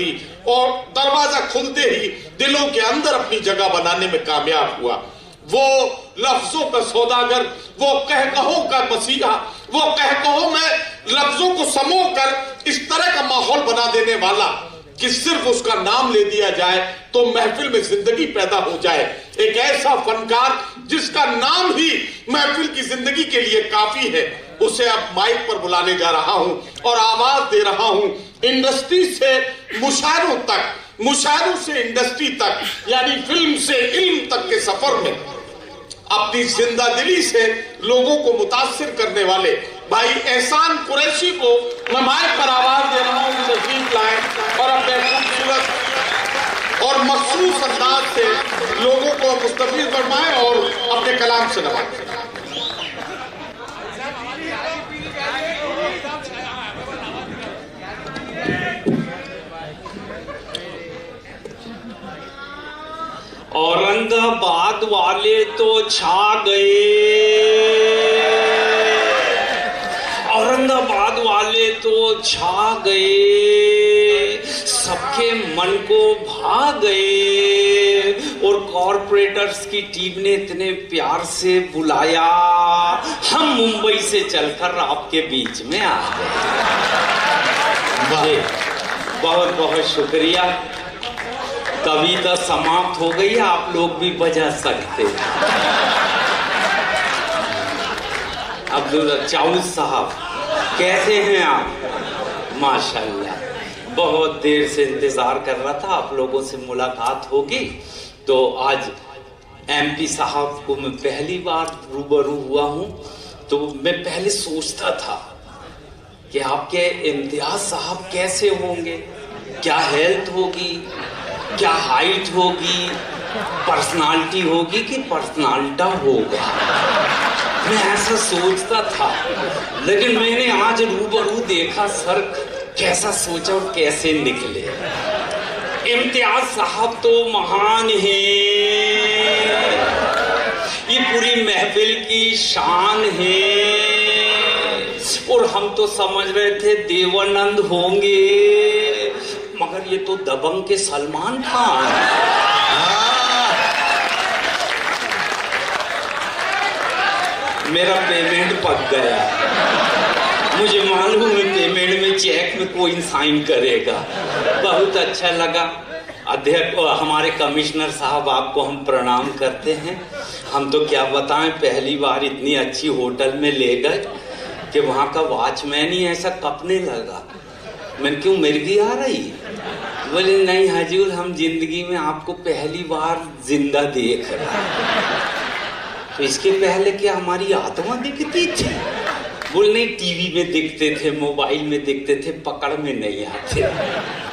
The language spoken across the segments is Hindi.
करती और दरवाजा खुलते ही दिलों के अंदर अपनी जगह बनाने में कामयाब हुआ। वो लफ्जों का सौदागर, वो कहकहों का मसीहा, वो कहकहों में लफ्जों को समो कर इस तरह का माहौल बना देने वाला कि सिर्फ उसका नाम ले दिया जाए तो महफिल में जिंदगी पैदा हो जाए। एक ऐसा फनकार जिसका नाम ही महफिल की जिंदगी के लिए काफी है, उसे अब माइक पर बुलाने जा रहा हूं और आवाज दे रहा हूं। इंडस्ट्री से मुशायरों तक, मुशायरों से इंडस्ट्री तक, यानी फिल्म से इल्म तक के सफर में अपनी जिंदा दिली से लोगों को मुतासिर करने वाले भाई एहसान कुरैशी को मैं माइक पर आवाज दे रहा हूं कि तशरीफ लाएं और अपने खूबसूरत और मखसूस अंदाज से लोगों को मुस्तफीद फरमाएं और अपने कलाम से नवाजें। औरंगाबाद वाले तो छा गए, औरंगाबाद वाले तो छा गए, सबके मन को भा गए और कॉर्पोरेटर्स की टीम ने इतने प्यार से बुलाया, हम मुंबई से चलकर आपके बीच में आ गए। बहुत बहुत शुक्रिया। कविता समाप्त हो गई, आप लोग भी बजा सकते। अब्दुल चाउद साहब कैसे हैं आप? माशाल्लाह, बहुत देर से इंतजार कर रहा था आप लोगों से मुलाकात होगी। तो आज एमपी साहब को मैं पहली बार रूबरू हुआ हूं, तो मैं पहले सोचता था कि आपके इम्तियाज साहब कैसे होंगे, क्या हेल्थ होगी, क्या हाइट होगी, पर्सनालिटी होगी कि पर्सनालिटा होगा। मैं ऐसा सोचता था, लेकिन मैंने आज रूबरू देखा सर कैसा सोचा और कैसे निकले। इम्तियाज साहब तो महान हैं, ये पूरी महफिल की शान है, और हम तो समझ रहे थे देवानंद होंगे, मगर ये तो दबंग के सलमान खान। मेरा पेमेंट पक गया, मुझे मालूम है पेमेंट में चेक में कोई साइन करेगा। बहुत अच्छा लगा। अध्यक्ष हमारे कमिश्नर साहब, आपको हम प्रणाम करते हैं। हम तो क्या बताएं, पहली बार इतनी अच्छी होटल में ले गए कि वहाँ का वॉचमैन ही ऐसा कपने लगा। मैंने क्यों मिर्गी आ रही? बोले नहीं हजूर, हम जिंदगी में आपको पहली बार जिंदा देख रहे। तो इसके पहले क्या हमारी आत्मा दिखती थी? बोले नहीं, टीवी में दिखते थे, मोबाइल में दिखते थे, पकड़ में नहीं आते।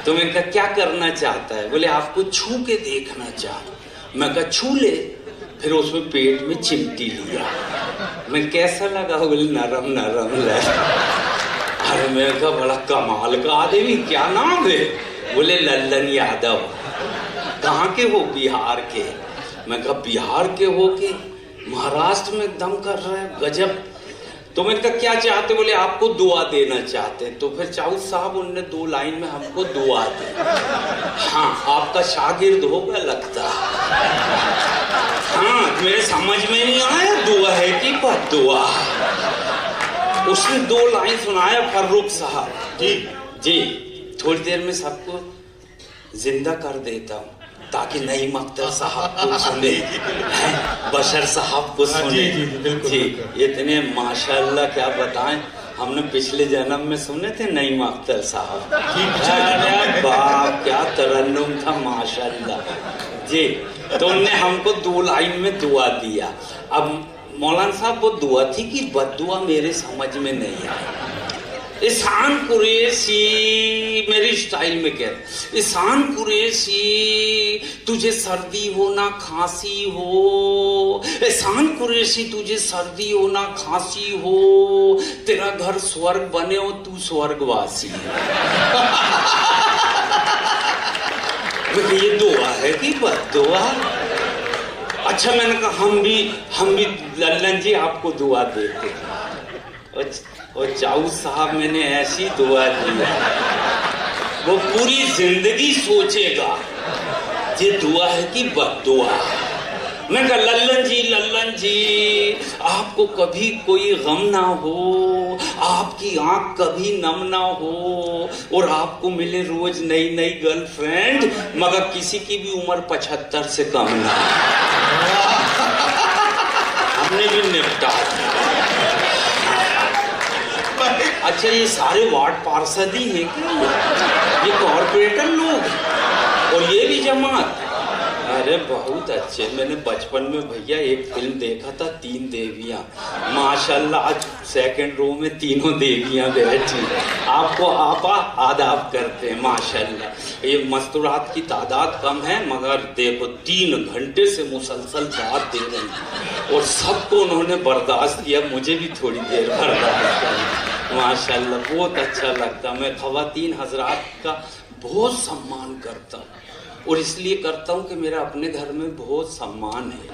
तो मैं कहा क्या करना चाहता है? बोले आपको छू के देखना चाहता। मैं कहा छू ले। फिर उसमें पेट में चिमटी लिया। मैं कैसा लगा? बोले नरम नरम लगा। अरे मैं कहा बड़ा कमाल का आदमी, क्या नाम है? बोले लल्लन यादव। कहाँ के हो? बिहार के। मैं कहा बिहार के हो के महाराष्ट्र में दम कर रहे हैं, गजब। तो मैंने कहा क्या चाहते? बोले आपको दुआ देना चाहते। तो फिर चाउद साहब उनने 2 लाइन में हमको दुआ दी। हाँ, आपका शागिर्द होगा लगता। हाँ, मेरे समझ में नहीं आया दुआ है कि बद्दुआ। उसने 2 लाइन सुनाया फर्रुख साहब जी। जी, थोड़ी देर में सबको जिंदा कर देता हूँ ताकि नईम अख्तर साहब को सुने, बशर साहब को सुने। जी, इतने माशाल्लाह क्या बताएं, हमने पिछले जन्म में सुने थे नईम अख्तर साहब। अरे बाप क्या तरन्नुम था माशाल्लाह जी। तो उन्होंने हमको 2 लाइन में दुआ दिया। अब मौलाना साहब वो दुआ थी कि बद्दुआ मेरे समझ में नहीं आई। इसान कुरैशी, मेरी स्टाइल में कह रहा, इसान कुरैशी तुझे सर्दी हो ना खांसी हो, इसान कुरैशी तुझे सर्दी हो ना खांसी हो, तेरा घर स्वर्ग बने हो तू स्वर्गवासी। ये दुआ है कि बद्दुआ? अच्छा, मैंने कहा हम भी लल्लन जी आपको दुआ देते हैं। और चाउद साहब मैंने ऐसी दुआ दी, वो पूरी जिंदगी सोचेगा ये दुआ है कि बद्दुआ। मैं कहा लल्लन जी आपको कभी कोई गम ना हो, आपकी आंख कभी नम ना हो और आपको मिले रोज नई नई गर्लफ्रेंड, मगर किसी की भी उम्र 75 से कम ना हो। हमने भी निपटा। अच्छा ये सारे वार्ड पार्षद ही हैं क्या? ये कॉर्पोरेटर लोग और ये भी जमात? अरे बहुत अच्छे। मैंने बचपन में भैया एक फिल्म देखा था, 3 देवियां। माशाल्लाह आज सेकंड रो में तीनों देवियां बैठी, आपको आपा आदाब करते हैं माशाल्लाह। ये मस्तूरात की तादाद कम है मगर देखो 3 घंटे से मुसलसल दाद दे रहे हैं और सबको उन्होंने बर्दाश्त किया, मुझे भी थोड़ी देर बर्दाश्त किया माशाल्लाह। बहुत अच्छा लगता। मैं खवातीन हजरात का बहुत सम्मान करता हूँ और इसलिए करता हूँ कि मेरा अपने घर में बहुत सम्मान है।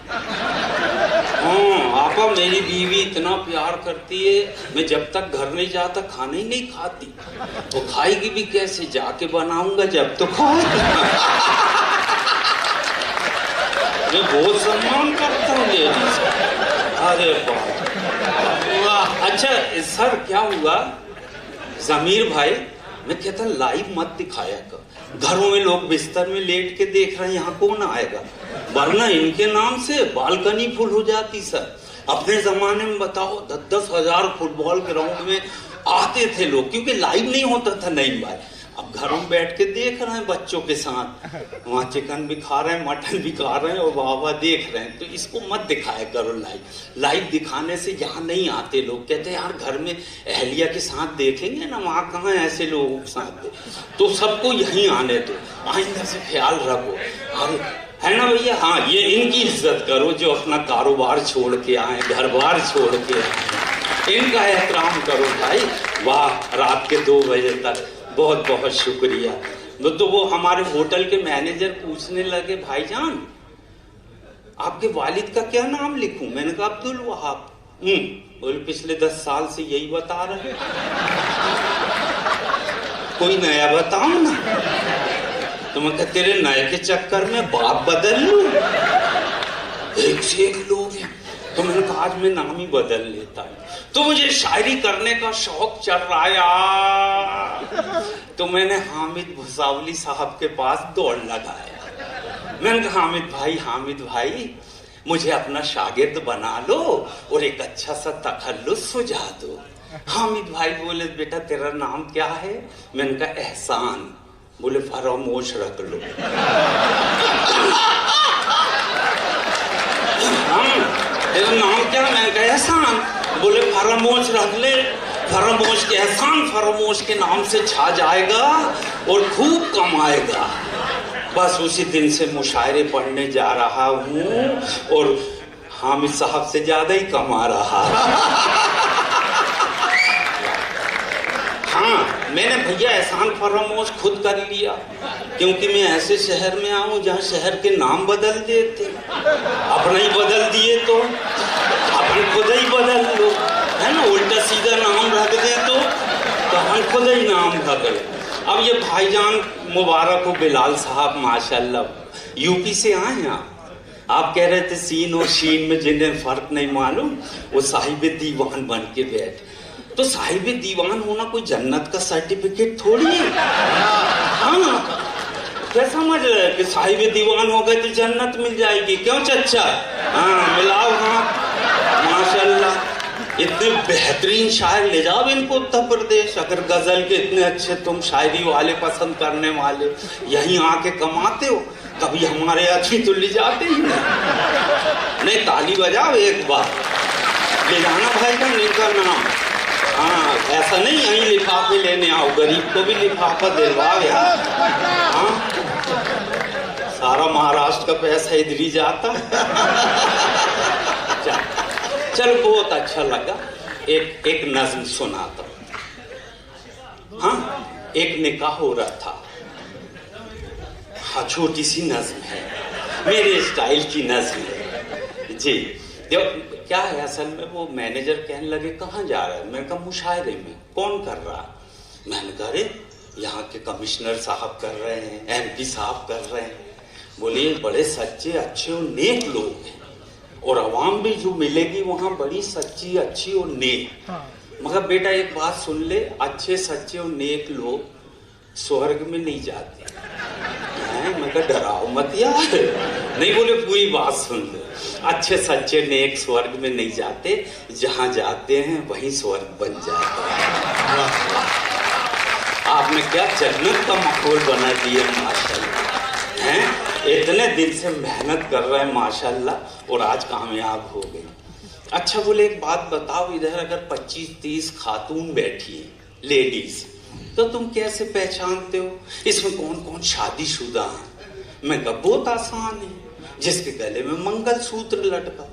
हाँ आपा मेरी बीवी इतना प्यार करती है, मैं जब तक घर नहीं जाता खाना ही नहीं खाती। वो खाएगी भी कैसे? जाके बनाऊंगा जब तो खाएगी। मैं बहुत सम्मान करता हूँ लेडीज का। अरे वाह। अच्छा सर क्या हुआ जमीर भाई, मैं कहता लाइव मत दिखाया कर, घरों में लोग बिस्तर में लेट के देख रहे हैं, यहाँ कौन आएगा? वरना इनके नाम से बालकनी फुल हो जाती सर। अपने जमाने में बताओ 10-10 हजार फुटबॉल ग्राउंड में आते थे लोग, क्योंकि लाइव नहीं होता था नहीं भाई। अब घरों में बैठ के देख रहे हैं बच्चों के साथ, वहाँ चिकन भी खा रहे हैं, मटन भी खा रहे हैं और वाह देख रहे हैं। तो इसको मत दिखाया करो लाइव। लाइव दिखाने से यहाँ नहीं आते लोग, कहते हैं यार घर में अहलिया के साथ देखेंगे ना, वहाँ कहाँ ऐसे लोगों के साथ। तो सबको यहीं आने दो, आइंदा से ख्याल रखो। अरे है ना भैया? हाँ ये इनकी इज्जत करो जो अपना कारोबार छोड़ के आए, घर बार छोड़ के आए, इनका एहतराम करो भाई। वाह रात के 2 बजे तक बहुत बहुत शुक्रिया। तो वो हमारे होटल के मैनेजर पूछने लगे भाईजान आपके वालिद का क्या नाम लिखूं? मैंने कहा अब्दुल वहाब। बोले पिछले 10 साल से यही बता रहे, कोई नया बताओ ना। तो मैं कहा तेरे नए के चक्कर में बाप बदल लूं? एक से एक लोग हैं। तो मैंने कहा आज मैं नाम ही बदल लेता हूँ। तो मुझे शायरी करने का शौक चल रहा है यार। तो मैंने हामिद भुसावली साहब के पास दौड़ लगाया। मैंने कहा हामिद भाई मुझे अपना शागिर्द बना लो और एक अच्छा सा तखल्लुस सुझा दो। हामिद भाई बोले बेटा तेरा नाम क्या है? मैंने कहा एहसान। बोले फरामोश रख लो। तेरा नाम क्या? मैंने कहा एहसान। बोले फरामोश रख ले। फरामोश के एहसान फरामोश के नाम से छा जाएगा और खूब कमाएगा। बस उसी दिन से मुशायरे पढ़ने जा रहा हूँ और हामिद साहब से ज्यादा ही कमा रहा। हाँ मैंने भैया एहसान फरामोश खुद कर लिया, क्योंकि मैं ऐसे शहर में आऊं जहाँ शहर के नाम बदल देते, अपना ही बदल दिए तो अपन खुद ही बदल लो, है ना? उल्टा सीधा नाम रख दे तो अपन खुद ही नाम रख लो। अब ये भाईजान मुबारक हो बिलाल साहब माशाल्लाह यूपी से आए हैं। आप कह रहे थे सीन और शीन में जिन्हें फर्क नहीं मालूम वो साहिब दीवान बन के बैठे। तो साहिब दीवान होना कोई जन्नत का सर्टिफिकेट थोड़ी है। हाँ क्या समझ रहे कि साहिब दीवान हो गए तो जन्नत मिल जाएगी? क्यों चच्चा? हाँ मिलाओ हाथ माशाल्लाह। इतने बेहतरीन शायर ले जाओ इनको उत्तर प्रदेश। अगर गजल के इतने अच्छे तुम शायरी वाले पसंद करने वाले यहीं आके कमाते हो, कभी हमारे अच्छी तो ले जाते ही नहीं। ताली बजाओ एक बार, ले जाना भाई का इनका नाम। हाँ ऐसा नहीं यहीं लिफाफे लेने आओ, गरीब को भी लिफाफा दिलवाओ यार। हाँ सारा महाराष्ट्र का पैसा इधर ही जाता। चल बहुत अच्छा लगा। एक नज्म सुनाता हूँ। हाँ एक निकाह हो रहा था। हाँ छोटी सी नज्म है, मेरे स्टाइल की नज्म है जी। क्या है असल में वो मैनेजर कहने लगे कहाँ जा रहा है? मैंने कहा मुशायरे में। कौन कर रहा? मैंने कहा अरे यहाँ के कमिश्नर साहब कर रहे हैं, एमपी साहब कर रहे हैं। बोले बड़े सच्चे अच्छे और नेक लोग हैं, और आवाम भी जो मिलेगी वहाँ बड़ी सच्ची अच्छी और नेक। मगर बेटा एक बात सुन ले, अच्छे सच्चे और नेक लोग स्वर्ग में नहीं जाते हैं। मैं कहा डराओ मत यार, नहीं बोले पूरी बात सुन ले। अच्छे सच्चे नेक स्वर्ग में नहीं जाते, जहाँ जाते हैं वहीं स्वर्ग बन जाता है। आपने क्या जन्नत का माहौल बना दिया माशाल्लाह हैं। इतने दिन से मेहनत कर रहे हैं माशाल्लाह, और आज कामयाब हो गए। अच्छा बोले एक बात बताओ, इधर अगर 25-30 खातून बैठी है लेडीज, तो तुम कैसे पहचानते हो इसमें कौन कौन शादीशुदा है? मैं कहा बहुत आसान है, जिसके गले में मंगलसूत्र लटका।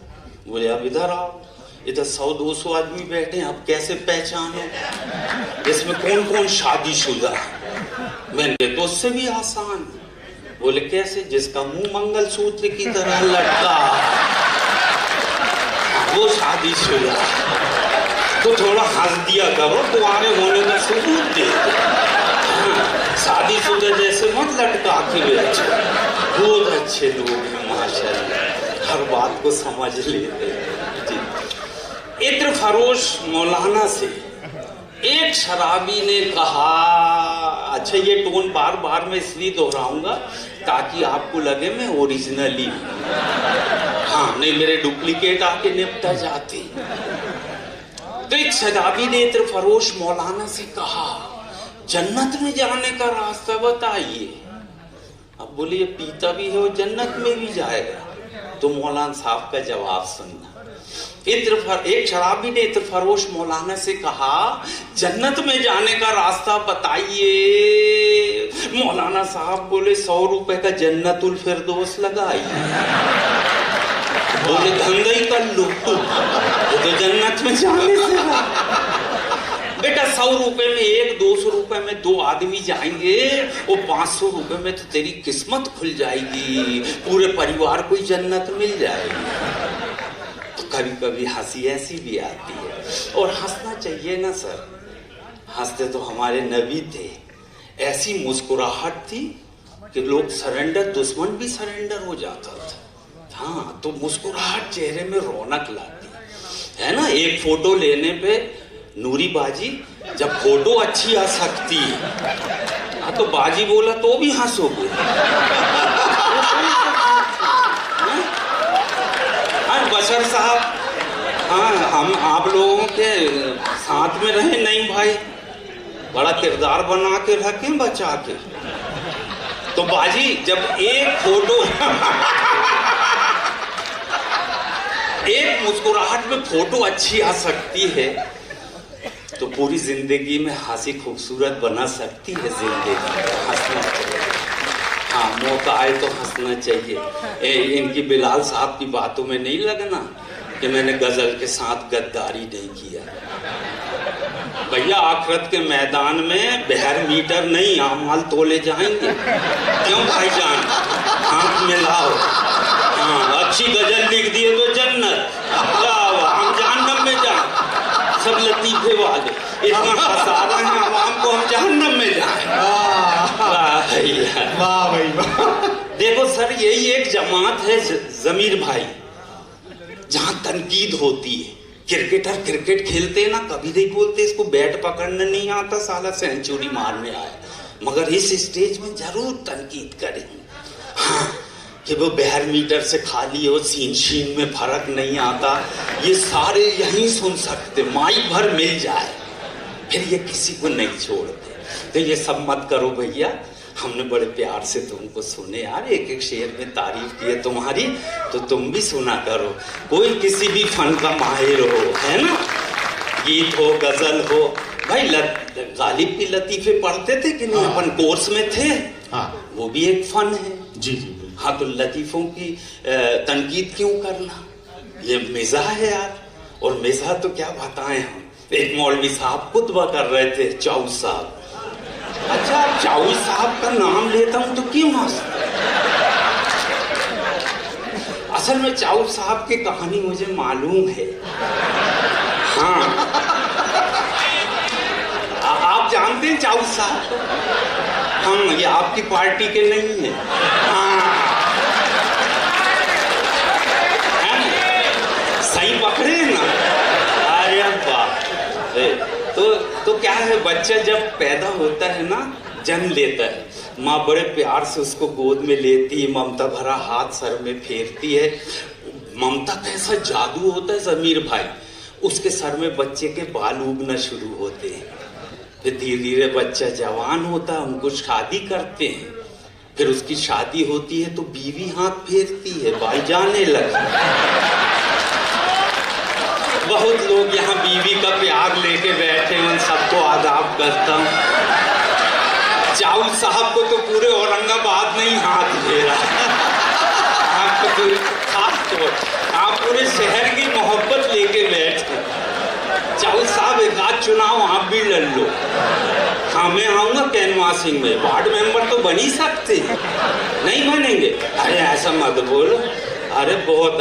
बोले अब इधर आओ, इधर 100-200 आदमी बैठे हैं, अब कैसे पहचानो इसमें कौन कौन शादीशुदा है? मैंने तो उससे भी आसान। बोले कैसे? जिसका मुंह मंगलसूत्र की तरह लटका वो शादीशुदा। तो थोड़ा हंस दिया करो, तुम्हारे होने का सबूत दे। शादीशुदा जैसे मत लटका के बेचो। बहुत अच्छे लोग हैं माशाल्लाह, हर बात को समझ लेते हैं। इत्र फरोश मौलाना से एक शराबी ने कहा, अच्छा ये टोन बार बार मैं इसलिए दोहराऊंगा ताकि आपको लगे मैं ओरिजिनली, हाँ नहीं मेरे डुप्लीकेट आके निपटा जाते। तो एक शराबी ने इत्र फरोश मौलाना से कहा, जन्नत में जाने का रास्ता बताइए। अब बोले ये पीता भी है और जन्नत में भी जाएगा। तो मौलाना साहब का जवाब सुनना। एक शराबी ने इत्र फरोश मौलाना से कहा, जन्नत में जाने का रास्ता बताइए। मौलाना साहब बोले 100 रुपए का जन्नतुल फिरदौस लगाइए। बोले धंधा ही कर लो तो जन्नत में जाने से बेटा 100 रुपए में एक, 200 रुपए में 2 आदमी जाएंगे, और 500 रुपए में तो तेरी किस्मत खुल जाएगी, पूरे परिवार को ही जन्नत मिल जाएगी। तो कभी कभी हंसी ऐसी भी आती है, और हंसना चाहिए ना सर। हंसते तो हमारे नबी थे, ऐसी मुस्कुराहट थी कि लोग सरेंडर, दुश्मन भी सरेंडर हो जाता था। हाँ तो मुस्कुराहट चेहरे में रौनक लाती है ना। एक फोटो लेने पे नूरी बाजी, जब फोटो अच्छी आ सकती है, हाँ तो बाजी बोला तो भी हंसोगे। हाँ बशर साहब, हाँ हम आप लोगों के साथ में रहे नहीं भाई, बड़ा किरदार बना के रखें बचा के। तो बाजी जब एक फोटो एक मुस्कुराहट में फोटो अच्छी आ सकती है, तो पूरी जिंदगी में हंसी खूबसूरत बना सकती है जिंदगी। हंसना चाहिए, हाँ मौका आए तो हंसना चाहिए। इनकी बिलाल साहब की बातों में नहीं लगना कि मैंने गजल के साथ गद्दारी नहीं किया। भैया आखिरत के मैदान में बहर मीटर नहीं आमाल तोले जाएंगे। क्यों भाईजान, हाथ में लाओ। हाँ अच्छी गजल लिख दिए तो जन्नत, हम जहन्नम में जाए। सब लतीफे वाले इतना फंसा रहे हैं आवाम को, हम जहन्नम में जाए। वाह भाई वाह। देखो सर यही एक जमात है जमीर भाई, जहां तनकीद होती है। क्रिकेटर क्रिकेट खेलते हैं ना, कभी नहीं बोलते इसको बैट पकड़ने नहीं आता, साला सेंचुरी मारने आया, मगर इस स्टेज में जरूर तनकीद करेंगे। हाँ कि वो बहर मीटर से खाली हो, सीन शीन में फर्क नहीं आता, ये सारे यहीं सुन सकते, माइक भर मिल जाए, फिर ये किसी को नहीं छोड़ते। तो ये सब मत करो भैया, हमने बड़े प्यार से तुमको सुने यार, एक एक शेर में तारीफ की है तुम्हारी, तो तुम भी सुना करो। कोई किसी भी फन का माहिर हो, है ना, गीत हो गजल हो। भाई गालिब की लतीफे पढ़ते थे कि नहीं? अपन कोर्स में थे। हाँ वो भी एक फन है। जी जी। हाँ तो लतीफों की तनकीद क्यों करना, ये मिज़ाह है यार। और मिज़ाह तो क्या बताएं हम। एक मौलवी साहब खुतबा कर रहे थे, चाउस साहब। अच्छा चाउस साहब का नाम लेता हूं तो क्यों हंसता? असल में चाउस साहब की कहानी मुझे मालूम है। हाँ आप जानते दें चाऊ साहब? हम ये आपकी पार्टी के नहीं है। हाँ, सही पकड़े ना? अरे वाह। तो क्या है, बच्चा जब पैदा होता है ना, जन्म लेता है, माँ बड़े प्यार से उसको गोद में लेती है, ममता भरा हाथ सर में फेरती है। ममता का ऐसा जादू होता है जमीर भाई, उसके सर में बच्चे के बाल उगना शुरू होते हैं। फिर धीरे धीरे बच्चा जवान होता है, हम कुछ शादी करते हैं, फिर उसकी शादी होती है तो बीवी हाथ फेरती है, भाई जाने लगे। बहुत लोग यहाँ बीवी का प्यार लेके बैठे हैं, उन सबको आदाब करता हूँ। चाऊ साहब को तो पूरे औरंगाबाद में ही हाथ फेरा। आपको तो खास तौर, आप पूरे शहर की मोहब्बत लेके बैठे। चाऊ साहब एक आध चुनाव आप भी लड़ लो। हाँ, मैं आऊंगा कैनवासिंग में, वार्ड मेंबर तो बन ही सकते हैं, नहीं बनेंगे? अरे ऐसा मत बोलो। अरे बहुत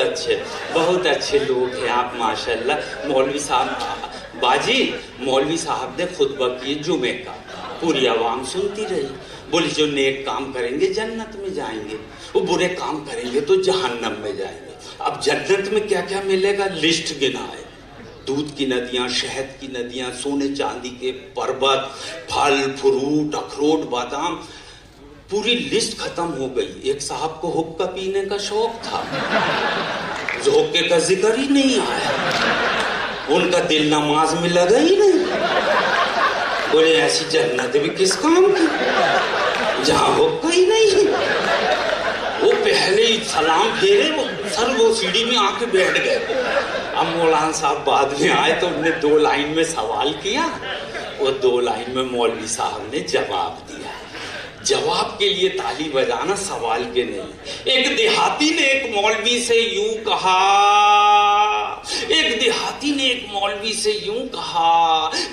अच्छे लोग हैं आप माशाल्लाह। मौलवी साहब, बाजी मौलवी साहब ने खुतबा किए जुमे का, पूरी आवाम सुनती रही। बोली जो नेक काम करेंगे जन्नत में जाएंगे, वो बुरे काम करेंगे तो जहन्नम में जाएंगे। अब जन्नत में क्या क्या मिलेगा लिस्ट गिनाए। दूध की नदियां, शहद की नदियां, सोने चांदी के पर्वत, फल फ्रूट, अखरोट, बादाम, पूरी लिस्ट खत्म हो गई। एक साहब को हुक्का पीने का शौक था, हुक्के का जिक्र ही नहीं आया, उनका दिल नमाज में लगा ही नहीं। बोले ऐसी जन्नत भी किस काम की जहां हुक्का ही नहीं है। वो पहले ही सलाम फेरे, वो सीढ़ी में आके बैठ गए। अब मौलाना साहब बाद में आए तो उन्होंने 2 लाइन में सवाल किया, वो 2 लाइन में मौलवी साहब ने जवाब दिया। जवाब के लिए ताली बजाना, सवाल के नहीं। एक देहाती ने एक मौलवी से यूं कहा,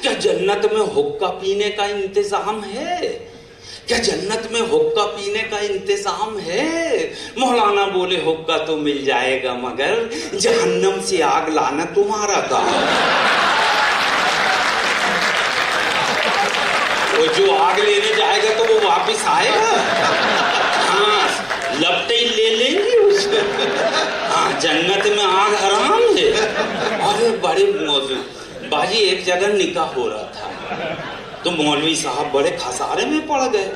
क्या जन्नत में हुक्का पीने का इंतजाम है? क्या जन्नत में हुक्का पीने का इंतजाम है? मौलाना बोले हुक्का तो मिल जाएगा, मगर जहन्नम से आग लाना तुम्हारा काम। वो जो आग लेने जाएगा तो वो वापस आएगा? हाँ, लपटे ही ले लेंगे उसको। हाँ, जन्नत में आग हराम है। अरे बड़े मौजूद बाजी, एक जगह निकाह हो रहा था तो मौलवी साहब बड़े खसारे में पड़ गए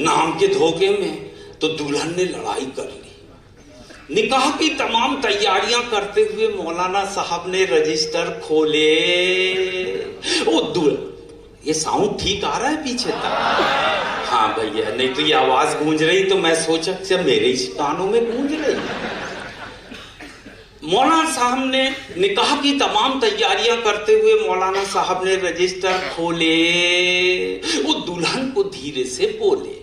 नाम के धोखे में। तो दुल्हन ने लड़ाई कर ली। निकाह की तमाम तैयारियां करते हुए मौलाना साहब ने रजिस्टर खोले। वो ये साउंड ठीक आ रहा है पीछे तक? हाँ भैया, नहीं तो ये आवाज गूंज रही तो मैं सोचा कि मेरे इस कानों में गूंज रही। मौलाना साहब ने निकाह की तमाम तैयारियां करते हुए मौलाना साहब ने रजिस्टर खोले। वो दुल्हन को धीरे से बोले,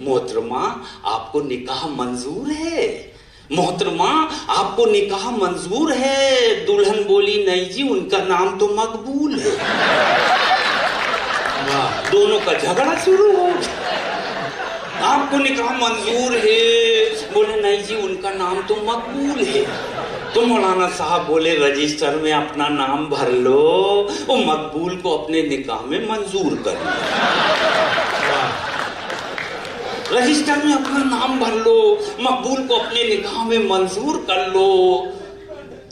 मोहतरमा आपको निकाह मंजूर है? मोहतरमा आपको निकाह मंजूर है? दुल्हन बोली नहीं जी, उनका नाम तो मकबूल है। दोनों का झगड़ा शुरू हो गया। आपको निकाह मंजूर है? बोले नहीं जी, उनका नाम तो मकबूल है। तो मौलाना साहब बोले रजिस्टर में अपना नाम भर लो, वो मकबूल को अपने निकाह में मंजूर कर लो। रजिस्टर में अपना नाम भर लो, मकबूल को अपने निकाह में मंजूर कर लो।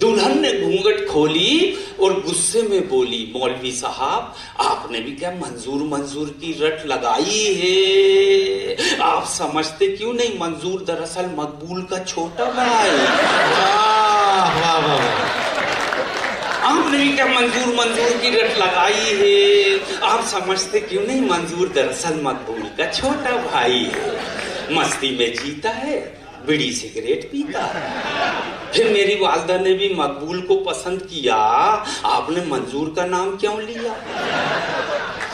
दुल्हन ने घूंघट खोली और गुस्से में बोली, मौलवी साहब आपने भी क्या मंजूर की रट लगाई है? आप समझते क्यों नहीं, मंजूर दरअसल मकबूल का छोटा भाई। वाह वाह वाह। आपने भी क्या मंजूर की रट लगाई है? आप समझते क्यों नहीं, मंजूर दरअसल मकबूल का छोटा भाई है। मस्ती में जीता है, बीड़ी सिगरेट पीता है। फिर मेरी वालदा ने भी मकबूल को पसंद किया, आपने मंजूर का नाम क्यों लिया?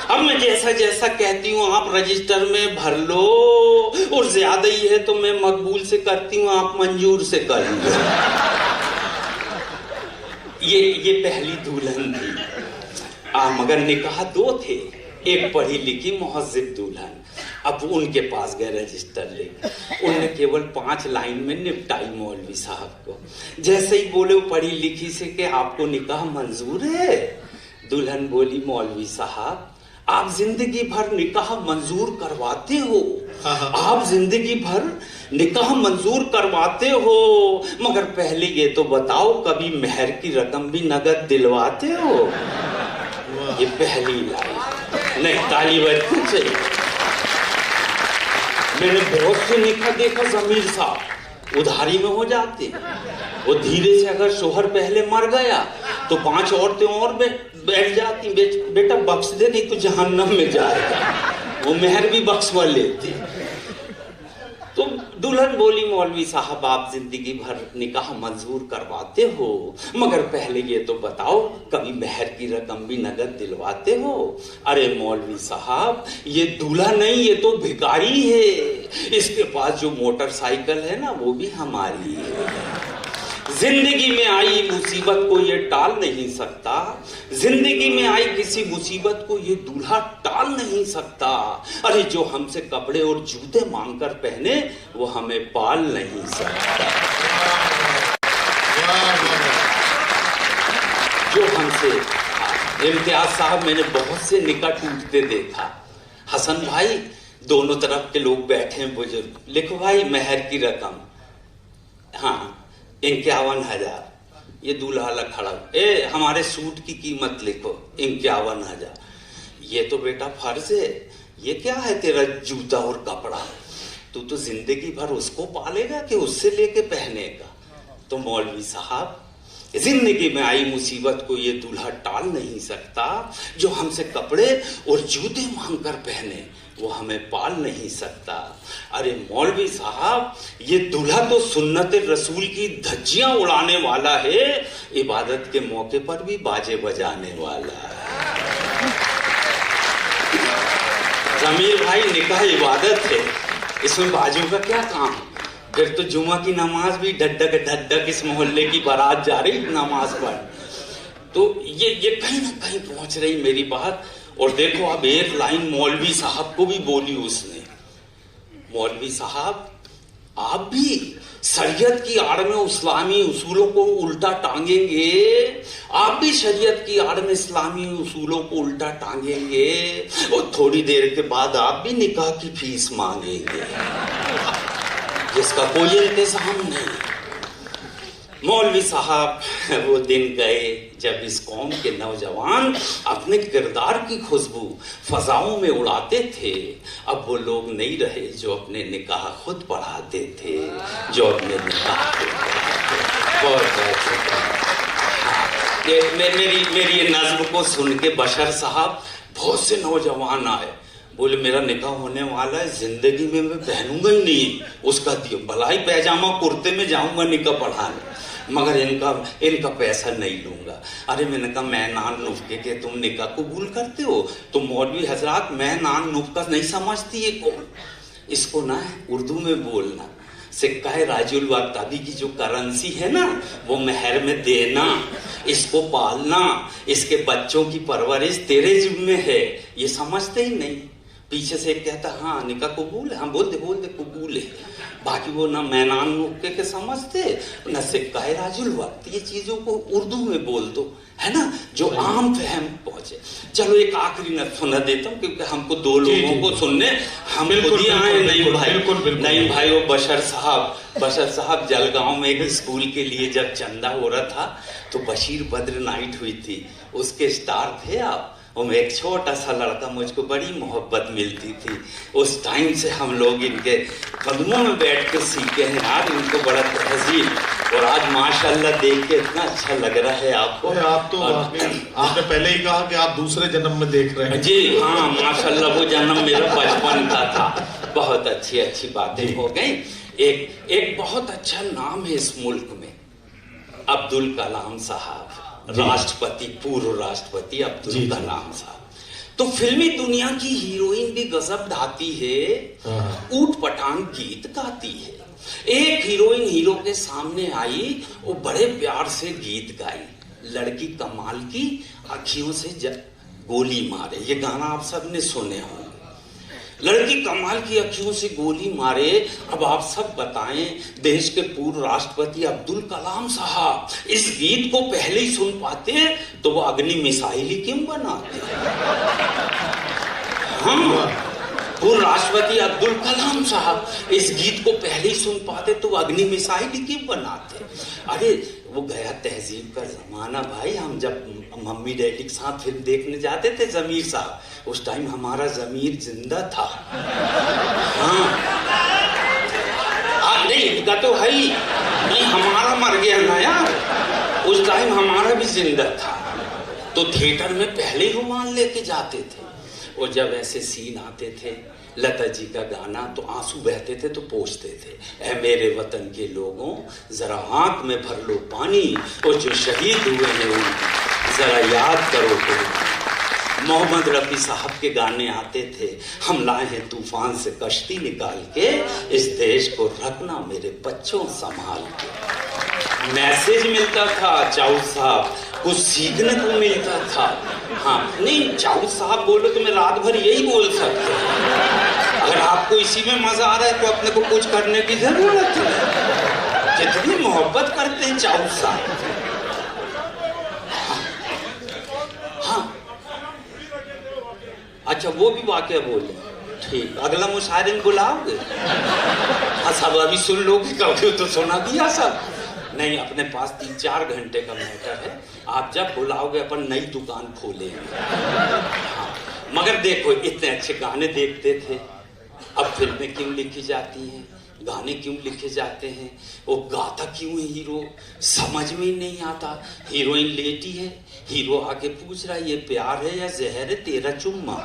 अब मैं जैसा जैसा कहती हूँ आप रजिस्टर में भर लो, और ज्यादा ही है तो मैं मकबूल से करती हूँ, आप मंजूर से कर लो। ये पहली दुल्हन थी। मगर निकाह 2 थे, एक पढ़ी लिखी मुहज्जिब दुल्हन। अब उनके पास गए रजिस्टर लेकर, उन्होंने केवल 5 लाइन में निपटाई मौलवी साहब को। जैसे ही बोले वो पढ़ी लिखी से कि आपको निकाह मंजूर है? दुल्हन बोली, मौलवी साहब आप जिंदगी भर निकाह मंजूर करवाते हो, हाँ। आप जिंदगी भर निकाह मंजूर करवाते हो, मगर पहले ये तो बताओ कभी मेहर की रकम भी नगद दिलवाते हो? ये पहली लाइन नहीं, ताली बजनी चाहिए। मैंने बहुत से निकाह देखा जमीर साहब उधारी में हो जाते, वो धीरे से अगर शोहर पहले मर गया तो 5 औरतें और बैठ जाती, बेटा बख्श दे नहीं तो जहन्नम में जाएगा, वो मेहर भी बख्शवा लेती। तो दुल्हन बोली मौलवी साहब आप जिंदगी भर निकाह मंजूर करवाते हो, मगर पहले ये तो बताओ कभी मेहर की रकम भी नगद दिलवाते हो? अरे मौलवी साहब ये दूल्हा नहीं, ये तो भिखारी है, इसके पास जो मोटरसाइकिल है ना वो भी हमारी है। जिंदगी में आई मुसीबत को ये टाल नहीं सकता, जिंदगी में आई किसी मुसीबत को ये दूल्हा टाल नहीं सकता। अरे जो हमसे कपड़े और जूते मांगकर पहने वो हमें पाल नहीं सकता। जो हमसे इम्तियाज साहब, मैंने बहुत से निकाह टूटते देखा। हसन भाई दोनों तरफ के लोग बैठे हैं बुजुर्ग, लिखो भाई मेहर की रकम, हाँ 51,000। ये दूल्हा अलग खड़ा, ए हमारे सूट की कीमत लिखो 51,000। ये तो बेटा फर्ज है, ये क्या है तेरा जूता और कपड़ा, तू तो जिंदगी भर उसको पालेगा कि उससे लेके पहनेगा? तो मौलवी साहब जिंदगी में आई मुसीबत को ये दूल्हा टाल नहीं सकता, जो हमसे कपड़े और जूते मांग कर पहने वो हमें पाल नहीं सकता। अरे मौलवी साहब ये दूल्हा तो सुन्नत रसूल की धज्जियां उड़ाने वाला है, इबादत के मौके पर भी बाजे बजाने वाला है। जमीर भाई निकाह इबादत है, इसमें बाजू का क्या काम? फिर तो जुमा की नमाज भी ढड्ढक ढड्ढक इस मोहल्ले की बारात जा रही नमाज पढ़। तो ये कहीं ना कहीं पहुंच रही मेरी बात। और देखो अब एयरलाइन मौलवी साहब को भी बोली उसने, मौलवी साहब आप भी शरीयत की आड़ में इस्लामी उसूलों को उल्टा टांगेंगे, आप भी शरीयत की आड़ में इस्लामी उसूलों को उल्टा टांगेंगे और थोड़ी देर के बाद आप भी निकाह की फीस मांगेंगे जिसका कोई इंतजाम नहीं। मौलवी साहब वो दिन गए जब इस कौम के नौजवान अपने किरदार की खुशबू फजाओं में उड़ाते थे। अब वो लोग नहीं रहे जो अपने निकाह खुद पढ़ाते थे, जो अपने निकाह मेरी ये नज्म को सुन के बशर साहब बहुत से नौजवान आए, बोले मेरा निकाह होने वाला है, जिंदगी में मैं पहनूंगा ही नहीं उसका भलाई पैजामा कुर्ते में जाऊंगा निकाह पढ़ाने, मगर इनका पैसा नहीं लूंगा। अरे मैंने कहा मैं नान नुफ्के के तुम निकाह कबूल करते हो? तो मौलवी हजरात मैं नान नुफ्का नहीं समझती ये कौन, इसको ना उर्दू में बोलना, सिक्का राजुल वाताबी की जो करेंसी है ना वो मेहर में देना, इसको पालना, इसके बच्चों की परवरिश तेरे जिम्मे है, ये समझते ही नहीं। पीछे से एक कहता हाँ निकाह कबूल है, हाँ बोल दे कबूल है, बाकी वो ना मैनान नुक्के के समझते न सिक्का राजुल वक्त, ये चीजों को उर्दू में बोल दो है ना जो आम फहम पहुंचे। चलो एक आखिरी न सुना देता हूँ क्योंकि हमको दो लोगों को सुनने हम खुद ही आए। नहीं भाई वो बशर साहब जलगांव में एक स्कूल के लिए जब चंदा हो रहा था तो बशीर बद्र नाइट हुई थी, उसके स्टार थे आप, और एक छोटा सा लड़का, मुझको बड़ी मोहब्बत मिलती थी, उस टाइम से हम लोग इनके कदमों में बैठ कर सीखे हैं यार, इनको बड़ा तहजीब, और आज माशाल्लाह देख के इतना अच्छा लग रहा है आपको। आप तो आपने पहले ही कहा कि आप दूसरे जन्म में देख रहे हैं। जी हाँ माशाल्लाह वो जन्म मेरा बचपन का था। बहुत अच्छी बातें हो गई। एक बहुत अच्छा नाम है इस मुल्क में, अब्दुल कलाम साहब, राष्ट्रपति, पूर्व राष्ट्रपति अब्दुल कलाम साहब। तो फिल्मी दुनिया की हीरोइन भी गजब ढाती है, ऊट पटांग गीत गाती है। एक हीरोइन हीरो के सामने आई, वो बड़े प्यार से गीत गाई, लड़की कमाल की अखियों से गोली मारे, ये गाना आप सबने सुने होंगे, लड़की कमाल की अखियों से गोली मारे। अब आप सब बताएं, देश के पूर्व राष्ट्रपति अब्दुल कलाम साहब इस गीत को पहले ही सुन पाते तो वो अग्नि मिसाइल ही क्यों बनाते? हाँ, पूर्व राष्ट्रपति अब्दुल कलाम साहब इस गीत को पहले ही सुन पाते तो अग्नि मिसाइल क्यों बनाते। अरे वो गया तहजीब का जमाना भाई। हम जब मम्मी डैडी के साथ फिल्म देखने जाते थे जमीर साहब, उस टाइम हमारा जमीर जिंदा था। हाँ नहीं, इनका तो है ही नहीं, हमारा मर गया ना यार। उस टाइम हमारा भी जिंदा था। तो थिएटर में पहले ही रुमाल लेके जाते थे। और जब ऐसे सीन आते थे, लता जी का गाना, तो आंसू बहते थे तो पूछते थे, ऐ मेरे वतन के लोगों जरा आंख में भर लो पानी, और जो शहीद हुए हैं उनको जरा याद करो तो। मोहम्मद रफी साहब के गाने आते थे, हम लाए हैं तूफान से कश्ती निकाल के, इस देश को रखना मेरे बच्चों संभाल के। मैसेज मिलता था चाऊ साहब, कुछ सीखने को मिलता था। हाँ नहीं, चाऊ साहब बोलो तो मैं रात भर यही बोल सकता हूँ। अगर आपको इसी में मजा आ रहा है तो अपने को कुछ करने की जरूरत है। कितनी मोहब्बत करते हैं चाऊ साहब। हाँ अच्छा, वो भी वाकया बोले। ठीक, अगला मुशायरे में बुलाओगे? हाँ सब अभी सुन लोगे, कभी तो सुना दिया सब। नहीं, अपने पास 3-4 घंटे का मैटर है। आप जब बुलाओगे अपन नई दुकान खोलेंगे। हाँ, मगर देखो इतने अच्छे गाने देखते थे, अब फिल्में क्यों लिखी जाती हैं, गाने क्यों लिखे जाते हैं, वो गाता क्यों है हीरो, समझ में ही नहीं आता। हीरोइन लेटी है, हीरो आके पूछ रहा है ये प्यार है या जहर है तेरा चुम्मा।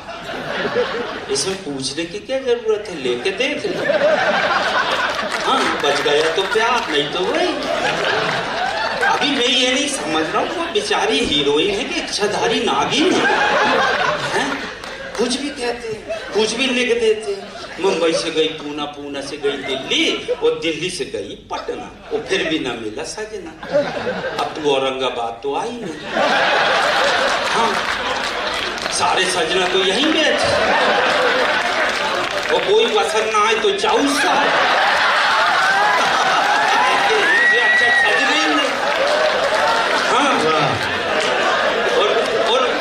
इसमें पूछने की क्या जरूरत है, लेके देख लो। हाँ बच गया तो प्यार, नहीं तो वही। अभी मैं ये नहीं समझ रहा हूँ वो बेचारी हीरोइन है कि इच्छाधारी नागिन है? कुछ भी कहते हैं, कुछ भी लिख देते हैं। मुंबई से गई पूना, पूना से गई दिल्ली, और दिल्ली से गई पटना, वो फिर भी ना मिला सजना। अब तो औरंगाबाद तो आई नहीं। हाँ सारे सजना तो यहीं गए थे, वो कोई पसंद ना आए तो चाऊ साहब अच्छा सजने ही नहीं। हाँ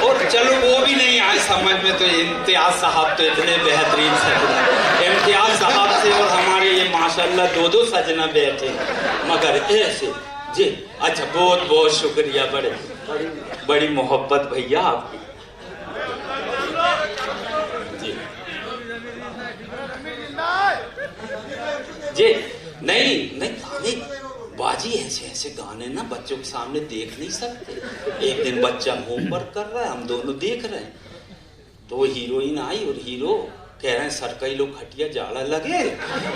और चलो वो भी नहीं आए समझ में, तो इम्तियाज साहब तो इतने बेहतरीन सजना, इम्तियाज साहब से और हमारे ये माशाल्लाह 2-2 सजना बैठे। मगर ऐसे जी अच्छा, बहुत बहुत शुक्रिया, बड़ी मोहब्बत भैया आपकी जी। नहीं बाजी ऐसे ऐसे गाने ना बच्चों के सामने देख नहीं सकते। एक दिन बच्चा होमवर्क कर रहा है, हम दोनों देख रहे हैं, तो वो हीरोइन आई और हीरो कह रहे हैं सर कई लोग खटिया जाड़ा लगे,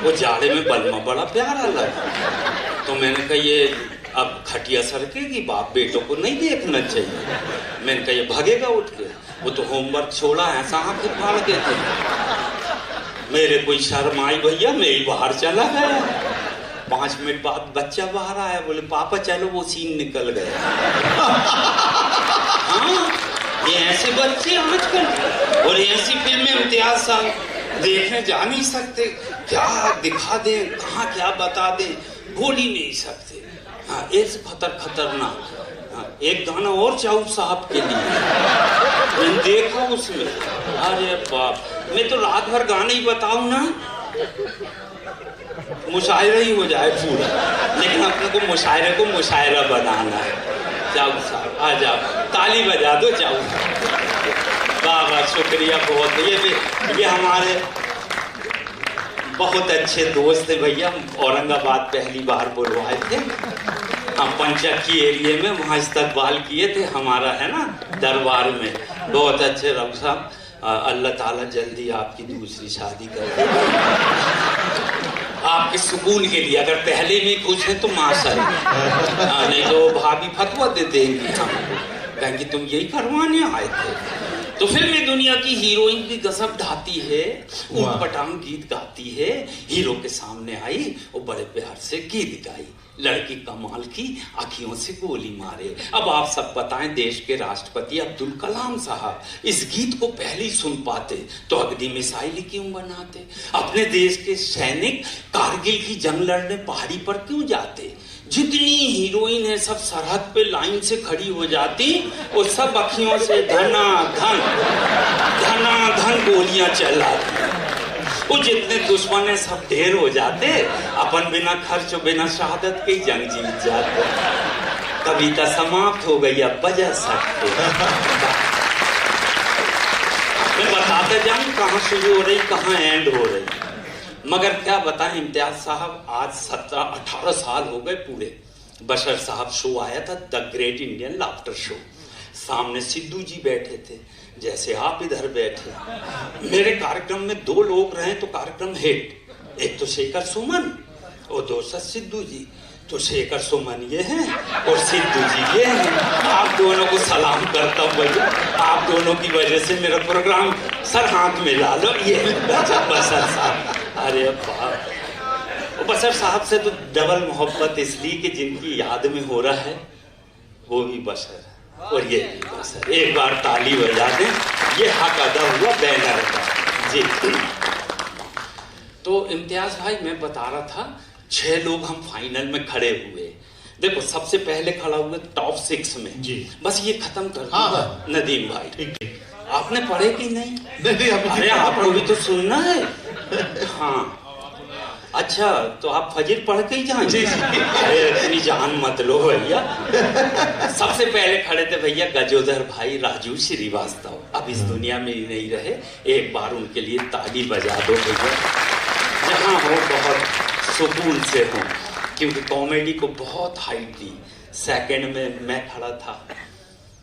वो जाड़े में बलमा बड़ा प्यारा लगा। तो मैंने कहा ये अब खटिया सरकेगी, बाप बेटों को नहीं देखना चाहिए। मैंने कहा ये भागेगा उठ के, वो तो होमवर्क छोड़ा है, साहब के फाड़ के थे। मेरे कोई शर्म आई भैया, मैं ही बाहर चला गया। 5 मिनट बाद बच्चा बाहर आया, बोले पापा चलो वो सीन निकल गया। हाँ ये ऐसे बच्चे आजकल, और ऐसी फिल्में इम्तियाज साहब देखने जा नहीं सकते, क्या दिखा दें, कहाँ क्या बता दें, बोल ही नहीं सकते। हाँ ऐसे खतरनाक। हाँ, एक गाना और चाऊ साहब के लिए मैंने देखा उसमें, अरे बाप, मैं तो रात भर गाने ही बताऊं ना मुशायरा ही हो जाए पूरा, लेकिन अपने को मुशायरे को मुशायरा बनाना है। चाऊ साहब आ जाओ, ताली बजा दो चाऊ साहब। वाह वाह शुक्रिया बहुत। ये हमारे बहुत अच्छे दोस्त थे भैया, औरंगाबाद पहली बार बुलवाए थे हम, पंचक्की एरिया में, वहाँ इस्तकबाल किए थे हमारा, है ना, दरबार में। बहुत अच्छे रब साहब, अल्लाह ताला जल्दी आपकी दूसरी शादी कर दे आपके सुकून के लिए। अगर पहले में खुश है तो माशाअल्लाह, नहीं तो भाभी फतवा दे देंगी हमको, कहेंगे तुम यही करवाने आए थे। तो फिल्म में दुनिया की हीरोइन भी गजब ढाती है, ऊटपटांग गीत गाती है, हीरो के सामने आई और बड़े प्यार से गीत गाई, लड़की कमाल की, आंखियों से गोली मारे। अब आप सब बताएं, देश के राष्ट्रपति अब्दुल कलाम साहब इस गीत को पहले ही सुन पाते तो अग्नि मिसाइल क्यों बनाते? अपने देश के सैनिक कारगिल की जंग लड़ने पहाड़ी पर क्यों जाते? जितनी हीरोइन है सब सरहद पे लाइन से खड़ी हो जाती और सब अखियों से धना धन गोलियां चलाती। वो जितने दुश्मन है सब ढेर हो जाते, अपन बिना खर्च और बिना शहादत के जंग जीत जाते। कविता समाप्त हो गई, अब बजा सकते। मैं बताते जाऊं कहाँ शुरू हो रही कहाँ एंड हो रही। मगर क्या बताएं इम्तियाज साहब, आज 17-18 साल हो गए पूरे। बशर साहब शो आया था, the great Indian laughter show. सामने सिद्धू जी बैठे थे जैसे आप इधर बैठे। मेरे कार्यक्रम में 2 लोग रहे तो कार्यक्रम हिट। एक तो शेखर सुमन और दूसरा सिद्धू जी। तो शेखर सुमन ये हैं और सिद्धू जी ये हैं। आप दोनों को सलाम करता हूँ भैया, आप दोनों की वजह से मेरा प्रोग्राम सर हाथ में ला लो। ये बसर साहब, अरे बाप, बसर साहब से तो डबल मोहब्बत इसलिए कि जिनकी याद में हो रहा है वो भी बसर और ये भी बसर। एक बार ताली बजा दें, ये हक अदा हुआ बैनर का जी। तो इम्तियाज भाई मैं बता रहा था 6 लोग हम फाइनल में खड़े हुए। देखो सबसे पहले खड़ा हुए टॉप 6 में जी। बस ये खत्म कर दूंगा। नदीम भाई ठीक। आपने पढ़े कि नहीं? अरे आपको भी तो सुनना है। हाँ अच्छा, तो आप फजीर पढ़ के ही जाएंगे? अरे इतनी जान मत लो भैया। सबसे पहले खड़े थे भैया गजोधर भाई राजू श्रीवास्तव। अब इस दुनिया में ही नहीं रहे, एक बार उनके लिए ताली बजा दो भैया। जहाँ हो बहुत सुकून से हो, क्योंकि कॉमेडी को बहुत हाइट दी। सेकंड में मैं खड़ा था,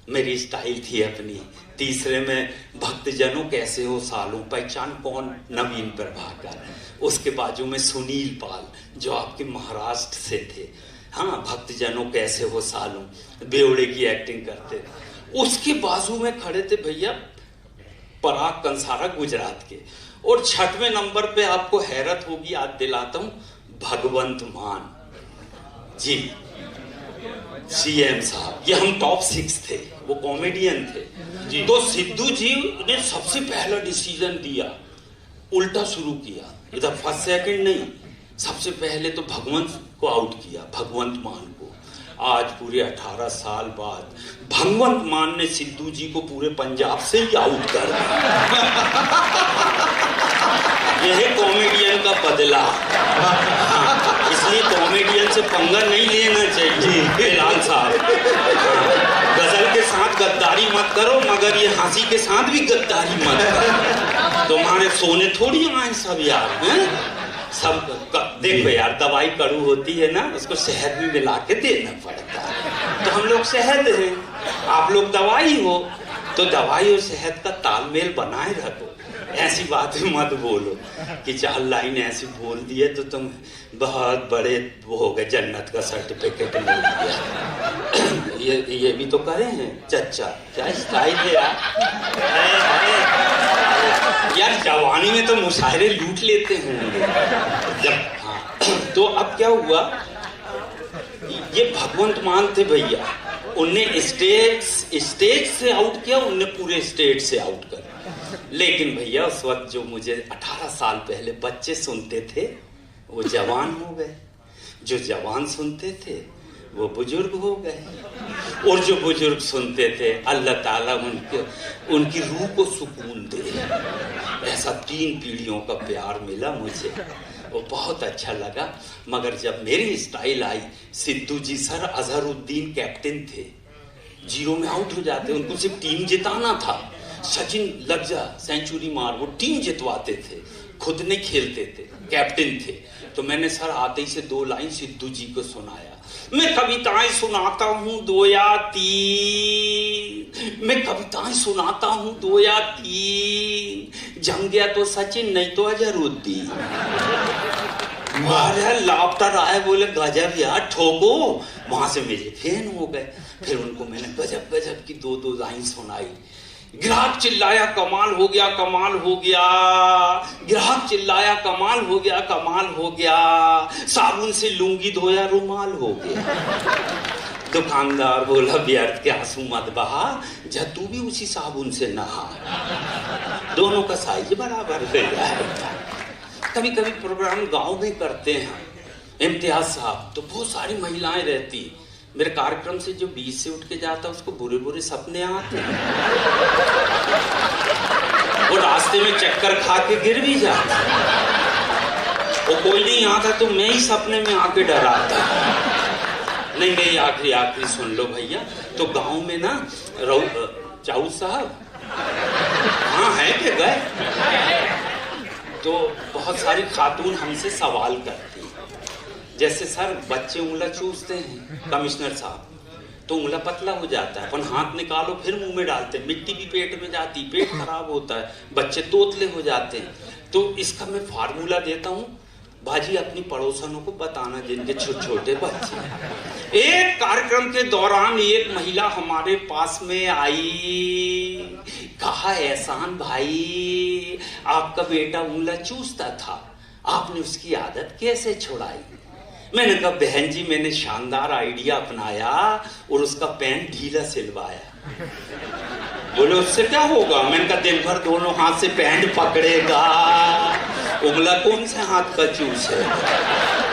मेरी स्टाइल थी अपनी। तीसरे में भक्तजनों कैसे हो सालों, पहचान कौन, नवीन प्रभाकर। उसके बाजू में सुनील पाल जो आपके महाराष्ट्र से थे। हाँ, भक्तजनों कैसे हो सालों, बेवड़े की एक्टिंग करते। उसके बाजू में खड़े थे भैया पराग कंसारा गुजरात के। और 6वें नंबर पे आपको हैरत होगी, आज दिलाता हूं, भगवंत मान जी, सीएम साहब। ये हम टॉप 6 थे, वो कॉमेडियन थे जी। तो सिद्धू जी ने सबसे पहला डिसीजन दिया, उल्टा शुरू किया। इधर फर्स्ट सेकंड नहीं, सबसे पहले तो भगवंत को आउट किया, भगवंत मान को। आज पूरे 18 साल बाद भगवंत मान ने सिद्धू जी को पूरे पंजाब से ही आउट कर दिया। यह कॉमेडियन का बदला। हाँ, इसलिए कॉमेडियन से पंगा नहीं लेना चाहिए फिलहाल साहब। गजल के साथ गद्दारी मत करो, मगर ये हंसी के साथ भी गद्दारी मत करो। तुम्हारे सोने थोड़ी आए सब यार हैं? सब देखो यार, दवाई कड़ू होती है ना, उसको शहद में मिला के देना पड़ता है। तो हम लोग शहद हैं, आप लोग दवाई हो, तो दवाई और शहद का तालमेल बनाए रखो। ऐसी बातें मत बोलो कि 4 लाइन ऐसी बोल दिए तो तुम बहुत बड़े वो हो गए, जन्नत का सर्टिफिकेट मिल गया। ये भी तो करे हैं चच्चा, क्या स्टाइल है यार। यार जवानी में तो मुशायरे लूट लेते होंगे जब। हाँ, तो अब क्या हुआ, ये भगवंत मान थे भैया, उनने स्टेज से आउट किया, उनने पूरे स्टेट से आउट कर। लेकिन भैया उस वक्त जो मुझे 18 साल पहले बच्चे सुनते थे वो जवान हो गए, जो जवान सुनते थे वो बुजुर्ग हो गए, और जो बुजुर्ग सुनते थे अल्लाह ताला उनकी रूह को सुकून दे। ऐसा 3 पीढ़ियों का प्यार मिला मुझे, वो बहुत अच्छा लगा। मगर जब मेरी स्टाइल आई, सिद्धू जी सर अजहरुद्दीन कैप्टन थे, 0 में आउट हो जाते, उनको सिर्फ टीम जिताना था। सचिन लग जा सेंचुरी मार, वो टीम जितवाते थे, खुद नहीं खेलते थे, कैप्टन थे। तो मैंने सर आते ही से 2 लाइन सिद्धू जी को सुनाया। मैं कविताएं सुनाता हूँ 2 या 3, मैं कविताएं सुनाता हूँ 2 या 3, जम गया तो सचिन नहीं तो अजहरुद्दीन। लाफ्टर आए, बोले गजब यार ठोको। वहां से मेरे फैन हो गए। फिर उनको मैंने गजब गजब की 2 लाइन सुनाई। ग्राहक चिल्लाया कमाल हो गया, कमाल हो गया। ग्राहक चिल्लाया कमाल हो गया, कमाल हो गया। साबुन से लूंगी धोया रुमाल हो गया। दुकानदार बोला व्यर्थ के आंसू मत बहा, जब तू भी उसी साबुन से नहा। दोनों का साइज बराबर हो जाएगा। कभी कभी प्रोग्राम गांव में करते हैं, इम्तियाज साहब तो बहुत सारी महिलाएं रहती, मेरे कार्यक्रम से जो बीच से उठ के जाता उसको बुरे बुरे सपने आते, वो रास्ते में चक्कर खा के गिर भी जाता, वो कोई नहीं आता तो मैं ही सपने में आके डराता। नहीं नहीं, आखिरी सुन लो भैया। तो गांव में ना चाऊ साहब, हाँ है कि गए, तो बहुत सारी खातून हमसे सवाल करती, जैसे सर बच्चे उंगला चूसते हैं कमिश्नर साहब, तो उंगला पतला हो जाता है, अपन हाथ निकालो फिर मुंह में डालते, मिट्टी भी पेट में जाती, पेट खराब होता है, बच्चे तोतले हो जाते हैं। तो इसका मैं फार्मूला देता हूँ, बाजी अपनी पड़ोसनों को बताना जिनके छोटे छोटे बच्चे हैं। एक कार्यक्रम के दौरान एक महिला हमारे पास में आई, कहा एहसान भाई आपका बेटा उंगला चूसता था, आपने उसकी आदत कैसे छुड़ाई? मैंने कहा बहन जी मैंने शानदार आइडिया अपनाया और उसका पैंट ढीला सिलवाया। बोले उससे क्या होगा? मैंने कहा दिन भर दोनों हाथ से पैंट पकड़ेगा, उंगला कौन से हाथ का चूस है,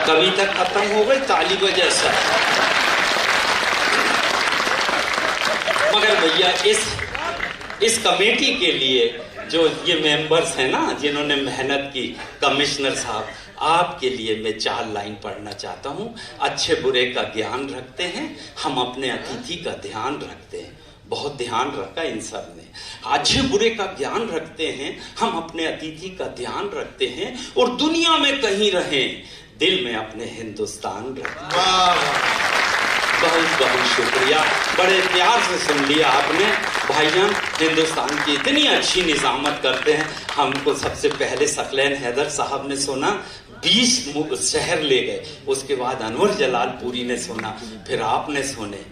कभी तक खत्म हो गई ताली वजह से। मगर भैया इस कमेटी के लिए जो ये मेंबर्स हैं ना जिन्होंने मेहनत की, कमिश्नर साहब आपके लिए मैं 4 लाइन पढ़ना चाहता हूँ। अच्छे बुरे का ज्ञान रखते हैं, हम अपने अतिथि का ध्यान रखते हैं, बहुत ध्यान रखा इन सब ने। अच्छे बुरे का ज्ञान रखते हैं, हम अपने अतिथि का ध्यान रखते हैं और दुनिया में कहीं रहें दिल में अपने हिंदुस्तान रखते हैं। बहुत बहुत शुक्रिया, बड़े प्यार से सुन लिया आपने। भाईजान हिंदुस्तान की इतनी अच्छी निजामत करते हैं। हमको सबसे पहले सकलैन हैदर साहब ने सुना, 20 शहर ले गए, उसके बाद अनवर जलालपुरी ने सुना, फिर आपने सुने,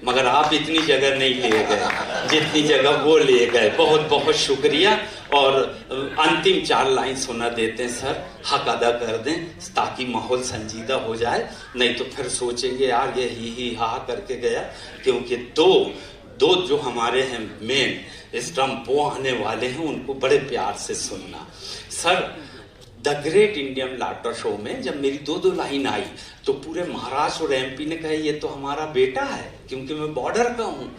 मगर आप इतनी जगह नहीं ले गए जितनी जगह वो ले गए। बहुत बहुत शुक्रिया। और अंतिम 4 लाइन सुना देते हैं सर, हक अदा कर दें ताकि माहौल संजीदा हो जाए, नहीं तो फिर सोचेंगे यार ये ही हा करके गया। क्योंकि दो जो हमारे हैं मेन स्टम्प वो आने वाले हैं, उनको बड़े प्यार से सुनना। Sir the great Indian laughter show में जब मेरी 2 लाइन आई तो पूरे महाराष्ट्र और एमपी ने कहा ये तो हमारा बेटा है, क्योंकि मैं बॉर्डर का हूँ।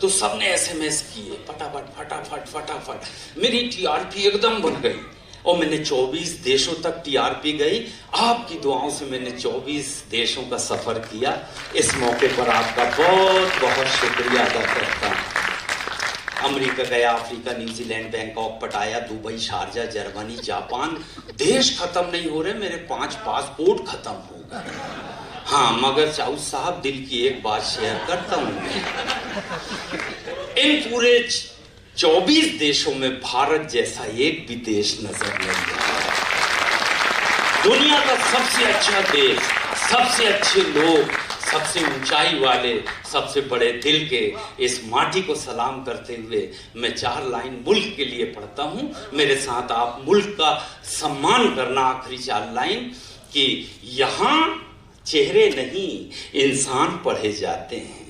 तो सबने एसएमएस किए फटाफट, मेरी टीआरपी एकदम बढ़ गई और मैंने 24 देशों तक टीआरपी गई। आपकी दुआओं से मैंने 24 देशों का सफर किया। इस मौके पर आपका बहुत बहुत शुक्रिया अदा करता हूँ। अमेरिका गया, अफ्रीका, न्यूजीलैंड, बैंकॉक, पटाया, दुबई, शारजा, जर्मनी, जापान, देश खत्म नहीं हो रहे, मेरे 5 पासपोर्ट खत्म हो गए। हाँ मगर चाऊ साहब दिल की एक बात शेयर करता हूं, इन पूरे 24 देशों में भारत जैसा एक भी देश नजर नहीं आता। दुनिया का सबसे अच्छा देश, सबसे अच्छे लोग, सबसे ऊंचाई वाले, सबसे बड़े दिल के इस माटी को सलाम करते हुए मैं 4 लाइन मुल्क के लिए पढ़ता हूं। मेरे साथ आप मुल्क का सम्मान करना। आखिरी 4 लाइन कि यहां चेहरे नहीं इंसान पढ़े जाते हैं,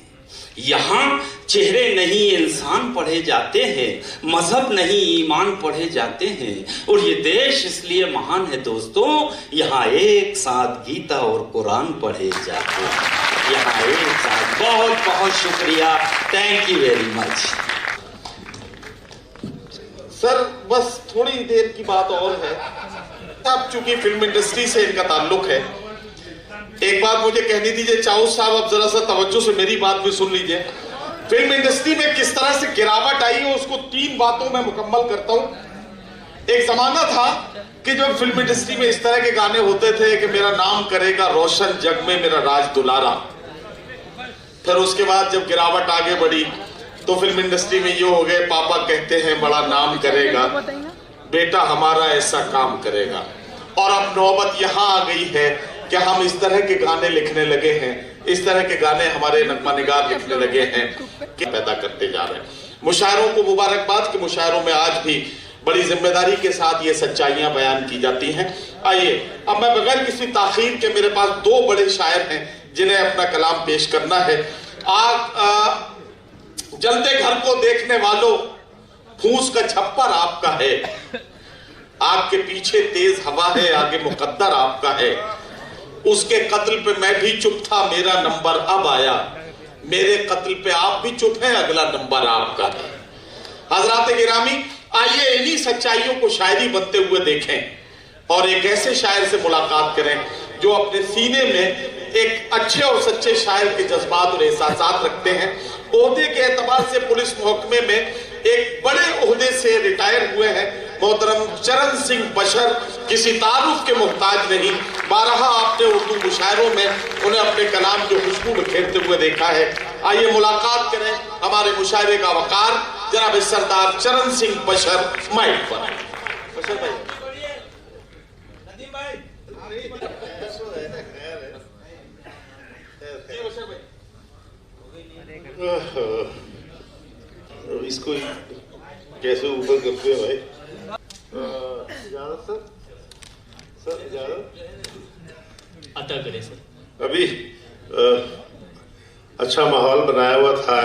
यहाँ चेहरे नहीं इंसान पढ़े जाते हैं, मजहब नहीं ईमान पढ़े जाते हैं। और ये देश इसलिए महान है दोस्तों, यहाँ एक साथ गीता और कुरान पढ़े जाते हैं, यहाँ एक साथ। बहुत बहुत शुक्रिया, thank you very much. Sir बस थोड़ी देर की बात और है। अब चूंकि फिल्म इंडस्ट्री से इनका ताल्लुक है, एक बात मुझे कहनी दीजिए चाऊ साहब, अब जरा सा तवज्जो से मेरी बात भी सुन लीजिए। फिल्म इंडस्ट्री में किस तरह से गिरावट आई है उसको 3 बातों में मुकम्मल करता हूं। एक जमाना था कि जब फिल्म इंडस्ट्री में इस तरह के गाने होते थे कि मेरा नाम करेगा रोशन जग में मेरा राज दुलारा। फिर उसके बाद जब गिरावट आगे बढ़ी तो फिल्म इंडस्ट्री में ये हो गए, पापा कहते हैं बड़ा नाम करेगा, बेटा हमारा ऐसा काम करेगा। और अब नौबत यहां आ गई है कि हम इस तरह के गाने लिखने लगे हैं, इस तरह के गाने हमारे नगमा निगार लिखने लगे हैं कि पैदा करते जा रहे हैं। मुशायरों को मुबारकबाद कि मुशायरों में आज भी बड़ी जिम्मेदारी के साथ ये सच्चाइयां बयान की जाती हैं। आइए अब मैं बगैर किसी ताखीर के, मेरे पास 2 बड़े शायर हैं जिन्हें अपना कलाम पेश करना है। जलते घर को देखने वालों, फूस का छप्पर आपका है, आग के पीछे तेज हवा है, आगे मुकद्दर आपका है। उसके कत्ल पे मैं भी चुप था, मेरा नंबर अब आया। मेरे कत्ल पे आप भी चुप हैं, अगला नंबर आपका है। हजरात गिरामी, आइए इन्हीं सच्चाइयों को शायरी बनते हुए देखें और एक ऐसे शायर से मुलाकात करें जो अपने सीने में एक अच्छे और सच्चे शायर के जज्बात और एहसासात रखते हैं। ओहदे के एतबार से पुलिस महकमे में एक बड़े ओहदे से रिटायर हुए हैं मोहतरम चरण सिंह बशर, किसी तारुफ के मोहताज नहीं। बारहा आपने उर्दू मुशायरों में उन्हें अपने कलाम की खुशबू बिखेरते हुए देखा है। आइए मुलाकात करें हमारे मुशायरे का वकार जनाब सरदार चरण सिंह बशर, माइक पर। बशर भाई, इसको कैसे ऊपर करते हैं भाई? इजाजत सर, इजाजत अता करे सर। अभी अच्छा माहौल बनाया हुआ था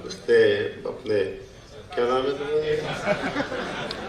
उसने, अपने क्या नाम है तुम्हारा?